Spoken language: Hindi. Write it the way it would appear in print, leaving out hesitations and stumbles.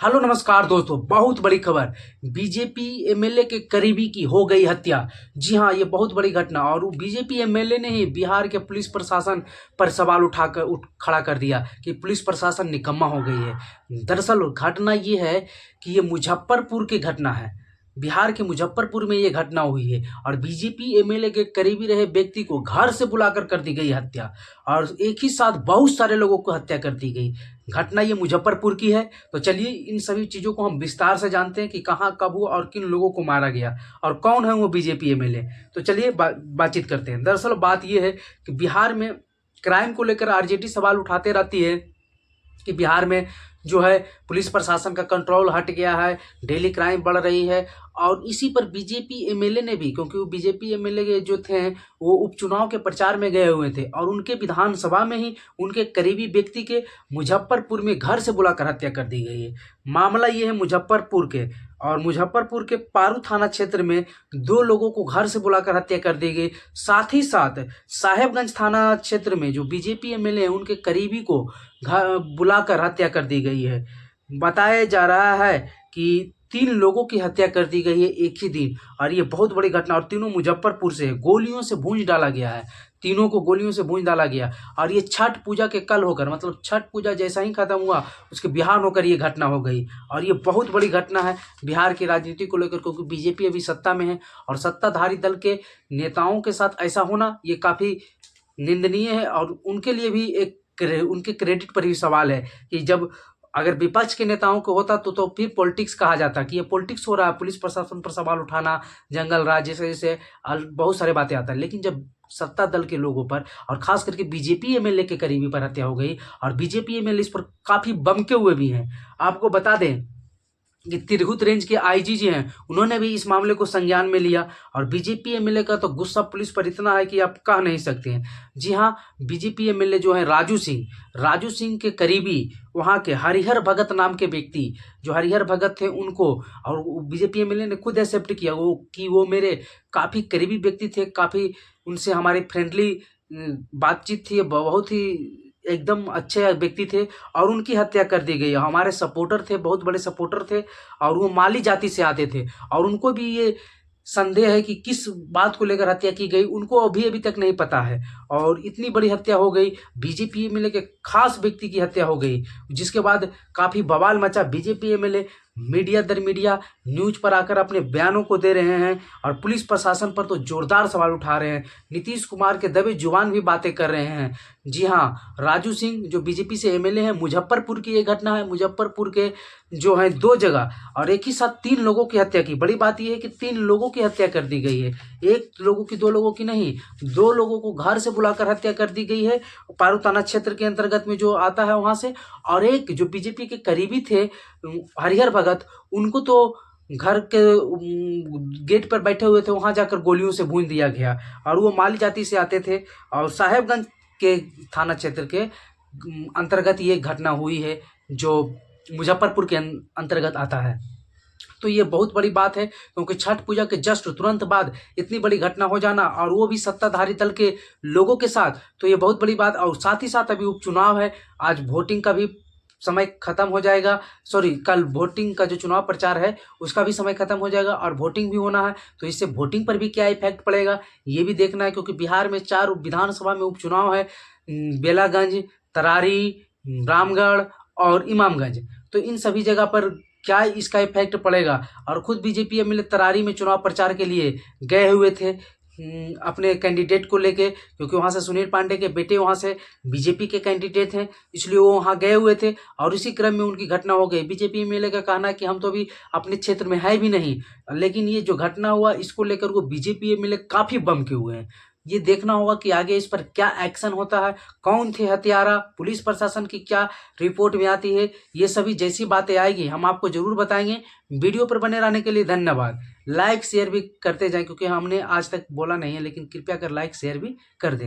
हेलो नमस्कार दोस्तों, बहुत बड़ी खबर। बीजेपी एमएलए के करीबी की हो गई हत्या। जी हाँ, ये बहुत बड़ी घटना। और वो बीजेपी एमएलए ने ही बिहार के पुलिस प्रशासन पर सवाल खड़ा कर दिया कि पुलिस प्रशासन निकम्मा हो गई है। दरअसल घटना ये है कि ये मुजफ्फरपुर की घटना है। बिहार के मुजफ्फरपुर में ये घटना हुई है और बीजेपी एमएलए के करीबी रहे व्यक्ति को घर से बुलाकर कर दी गई हत्या और एक ही साथ बहुत सारे लोगों को हत्या कर दी गई। घटना ये मुजफ्फरपुर की है। तो चलिए इन सभी चीज़ों को हम विस्तार से जानते हैं कि कहाँ कब हुआ और किन लोगों को मारा गया और कौन है वो बीजेपी एमएलए। तो चलिए बातचीत करते हैं। दरअसल बात ये है कि बिहार में क्राइम को लेकर आरजेडी सवाल उठाते रहती है कि बिहार में जो है पुलिस प्रशासन का कंट्रोल हट गया है, डेली क्राइम बढ़ रही है। और इसी पर बीजेपी एमएलए ने भी, क्योंकि वो बीजेपी एमएलए जो थे वो उपचुनाव के प्रचार में गए हुए थे और उनके विधानसभा में ही उनके करीबी व्यक्ति के मुजफ्फरपुर में घर से बुलाकर हत्या कर दी गई है। मामला ये है मुजफ्फरपुर के, और मुजफ्फरपुर के पारू थाना क्षेत्र में 2 लोगों को घर से बुलाकर हत्या कर दी गई। साथ ही साथ साहेबगंज थाना क्षेत्र में जो बीजेपी एमएलए हैं उनके करीबी को घर बुलाकर हत्या कर दी गई है। बताया जा रहा है कि 3 लोगों की हत्या कर दी गई है एक ही दिन, और ये बहुत बड़ी घटना। और तीनों मुजफ्फरपुर से है। गोलियों से भूंज डाला गया है, तीनों को गोलियों से भूंज डाला गया। और ये छठ पूजा के कल होकर, मतलब छठ पूजा जैसा ही खत्म हुआ उसके बिहान होकर ये घटना हो गई। और ये बहुत बड़ी घटना है बिहार की राजनीति को लेकर, क्योंकि बीजेपी अभी सत्ता में है और सत्ताधारी दल के नेताओं के साथ ऐसा होना ये काफ़ी निंदनीय है। और उनके लिए भी उनके क्रेडिट पर भी सवाल है कि जब अगर विपक्ष के नेताओं को होता तो फिर पॉलिटिक्स कहा जाता कि ये पॉलिटिक्स हो रहा है, पुलिस प्रशासन पर सवाल उठाना, जंगल राज जैसे जैसे बहुत सारे बातें आता है। लेकिन जब सत्ता दल के लोगों पर और खास करके बीजेपी एमएलए के करीबी पर हत्या हो गई, और बीजेपी एमएलए इस पर काफी बमके हुए भी हैं। आपको बता दें कि तिरहुत रेंज के आईजी जी हैं, उन्होंने भी इस मामले को संज्ञान में लिया। और बीजेपी एमएलए का तो गुस्सा पुलिस पर इतना है कि आप कह नहीं सकते हैं। जी हाँ, बीजेपी एमएलए जो है राजू सिंह के करीबी वहाँ के हरिहर भगत नाम के व्यक्ति, जो हरिहर भगत थे उनको, और बीजेपी एमएलए ने खुद एक्सेप्ट किया वो मेरे काफ़ी करीबी व्यक्ति थे, काफ़ी उनसे हमारी फ्रेंडली बातचीत थी, बहुत ही एकदम अच्छे व्यक्ति थे। और उनकी हत्या कर दी गई। हमारे सपोर्टर थे, बहुत बड़े सपोर्टर थे, और वो माली जाति से आते थे। और उनको भी ये संदेह है कि किस बात को लेकर हत्या की गई, उनको अभी तक नहीं पता है। और इतनी बड़ी हत्या हो गई, बीजेपी एमएलए के खास व्यक्ति की हत्या हो गई, जिसके बाद काफ़ी बवाल मचा। बीजेपी एमएलए मीडिया दर मीडिया न्यूज पर आकर अपने बयानों को दे रहे हैं और पुलिस प्रशासन पर तो जोरदार सवाल उठा रहे हैं। नीतीश कुमार के दबे जुबान भी बातें कर रहे हैं। जी हाँ, राजू सिंह जो बीजेपी से एमएलए हैं, मुजफ्फरपुर की ये घटना है। मुजफ्फरपुर के जो है 2 जगह और एक ही साथ 3 लोगों की हत्या की। बड़ी बात यह है कि 3 लोगों की हत्या कर दी गई है, 1 लोगों की, 2 लोगों की नहीं, 2 लोगों को घर से बुलाकर हत्या कर दी गई है, पारू थाना क्षेत्र के अंतर्गत में जो आता है वहां से। और एक जो बीजेपी के करीबी थे हरिहर भगत, उनको तो घर के गेट पर बैठे हुए थे, वहां जाकर गोलियों से भून दिया गया। और वो माली जाति से आते थे और साहेबगंज के थाना क्षेत्र के अंतर्गत ये घटना हुई है, जो मुजफ्फरपुर के अंतर्गत आता है। तो ये बहुत बड़ी बात है, क्योंकि छठ पूजा के जस्ट तुरंत बाद इतनी बड़ी घटना हो जाना, और वो भी सत्ताधारी दल के लोगों के साथ, तो ये बहुत बड़ी बात। और साथ ही साथ अभी उपचुनाव है, आज वोटिंग का भी समय खत्म हो जाएगा। कल वोटिंग का जो चुनाव प्रचार है उसका भी समय खत्म हो जाएगा और वोटिंग भी होना है। तो इससे वोटिंग पर भी क्या इफेक्ट पड़ेगा ये भी देखना है, क्योंकि बिहार में 4 विधानसभा में उपचुनाव है, बेलागंज, तरारी, रामगढ़ और इमामगंज। तो इन सभी जगह पर क्या इसका इफेक्ट पड़ेगा। और खुद बीजेपी एमएलए तरारी में चुनाव प्रचार के लिए गए हुए थे अपने कैंडिडेट को लेके, क्योंकि वहाँ से सुनील पांडे के बेटे वहाँ से बीजेपी के कैंडिडेट हैं, इसलिए वो वहाँ गए हुए थे। और इसी क्रम में उनकी घटना हो गई। बीजेपी एमएलए का कहना है कि हम तो अभी अपने क्षेत्र में है भी नहीं, लेकिन ये जो घटना हुआ इसको लेकर वो बीजेपी एमएलए काफ़ी बमके हुए हैं। ये देखना होगा कि आगे इस पर क्या एक्शन होता है, कौन थे हत्यारा, पुलिस प्रशासन की क्या रिपोर्ट में आती है। ये सभी जैसी बातें आएगी हम आपको जरूर बताएंगे। वीडियो पर बने रहने के लिए धन्यवाद। लाइक शेयर भी करते जाएं, क्योंकि हमने आज तक बोला नहीं है, लेकिन कृपया कर लाइक शेयर भी कर दें।